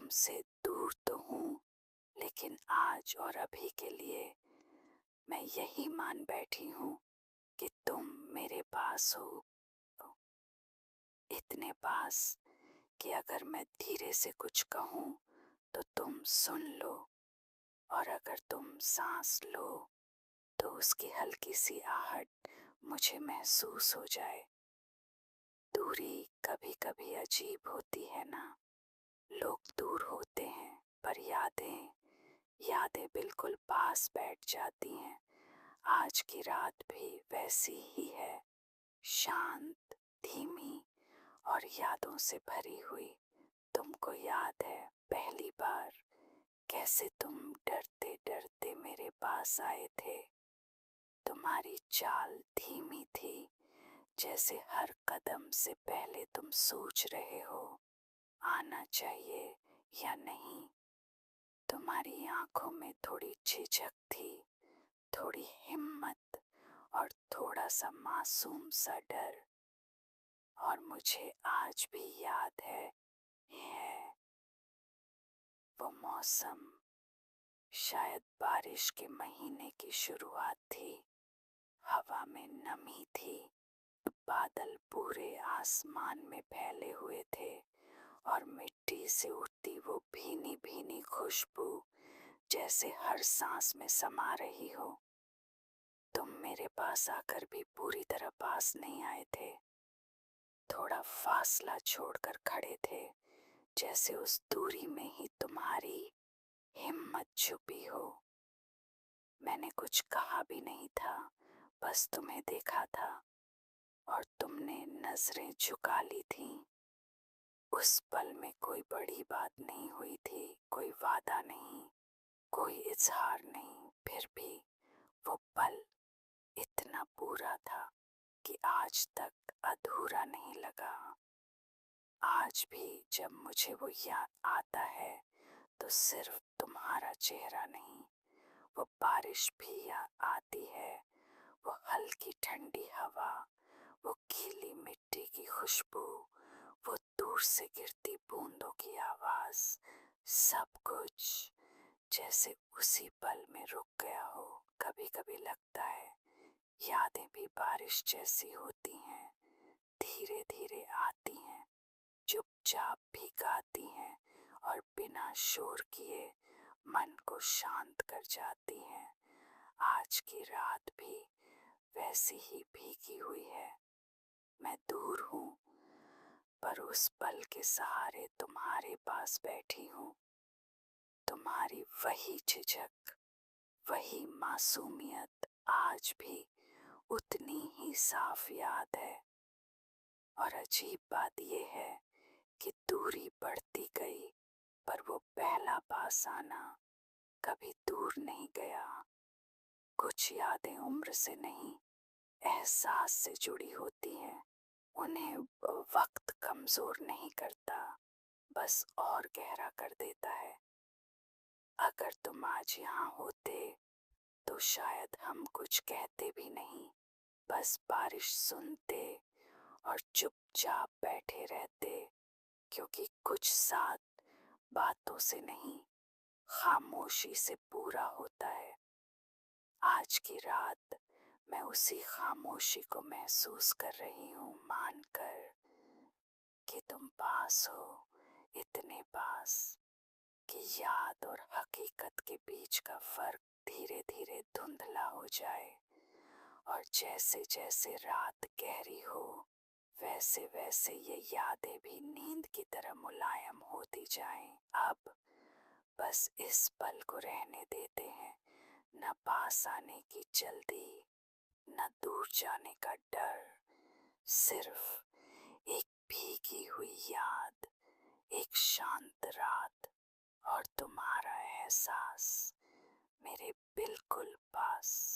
तुमसे दूर तो हूँ, लेकिन आज और अभी के लिए मैं यही मान बैठी हूँ कि तुम मेरे पास हो, इतने पास कि अगर मैं धीरे से कुछ कहूँ तो तुम सुन लो, और अगर तुम सांस लो तो उसकी हल्की सी आहट मुझे महसूस हो जाए। दूरी कभी कभी अजीब होती है ना। लोग दूर होते हैं पर यादें यादें बिल्कुल पास बैठ जाती हैं। आज की रात भी वैसी ही है, शांत, धीमी और यादों से भरी हुई। तुमको याद है पहली बार कैसे तुम डरते डरते मेरे पास आए थे? तुम्हारी चाल धीमी थी, जैसे हर कदम से पहले तुम सोच रहे हो आना चाहिए या नहीं। तुम्हारी आंखों में थोड़ी झिझक थी, थोड़ी हिम्मत और थोड़ा सा मासूम सा डर। और मुझे आज भी याद है वो मौसम, शायद बारिश के महीने की शुरुआत थी। हवा में नमी थी, बादल पूरे आसमान में फैले हुए थे और मिट्टी से उठती वो भीनी भीनी खुशबू जैसे हर सांस में समा रही हो। तुम मेरे पास आकर भी पूरी तरह पास नहीं आए थे, थोड़ा फासला छोड़कर खड़े थे, जैसे उस दूरी में ही तुम्हारी हिम्मत छुपी हो। मैंने कुछ कहा भी नहीं था, बस तुम्हें देखा था और तुमने नजरें झुका ली थीं। उस पल में कोई बड़ी बात नहीं हुई थी, कोई वादा नहीं, कोई इजहार नहीं, फिर भी वो पल इतना पूरा था कि आज तक अधूरा नहीं लगा। आज भी जब मुझे वो याद आता है तो सिर्फ तुम्हारा चेहरा नहीं, वो बारिश भी याद आती है, वो हल्की ठंडी हवा, वो गीली मिट्टी की खुशबू, वो दूर से गिरती बूंदों की आवाज। सब कुछ जैसे उसी पल में रुक गया हो। कभी कभी लगता है यादें भी बारिश जैसी होती हैं, धीरे धीरे आती हैं, चुपचाप भी गाती हैं और बिना शोर किए मन को शांत कर जाती हैं। आज की रात भी वैसी ही भीगी हुई है। मैं दूर हूँ पर उस पल के सहारे तुम्हारे पास बैठी हूँ। तुम्हारी वही झिझक, वही मासूमियत आज भी उतनी ही साफ याद है। और अजीब बात यह है कि दूरी बढ़ती गई पर वो पहला पास आना कभी दूर नहीं गया। कुछ यादें उम्र से नहीं, एहसास से जुड़ी होती हैं। उन्हें वक्त कमजोर नहीं करता, बस और गहरा कर देता है। अगर तुम आज यहाँ होते तो शायद हम कुछ कहते भी नहीं, बस बारिश सुनते और चुपचाप बैठे रहते, क्योंकि कुछ साथ बातों से नहीं, खामोशी से पूरा होता है। आज की रात मैं उसी खामोशी को महसूस कर रही हूँ, मानकर कि तुम पास हो, इतने पास कि याद और हकीकत के बीच का फर्क धीरे धीरे धुंधला हो जाए। और जैसे जैसे रात गहरी हो वैसे वैसे ये यादें भी नींद की तरह मुलायम होती जाएं। अब बस इस पल को रहने देते हैं, न पास आने की जल्दी, न दूर जाने का डर, सिर्फ एक भीगी हुई याद, एक शांत रात और तुम्हारा एहसास मेरे बिल्कुल पास।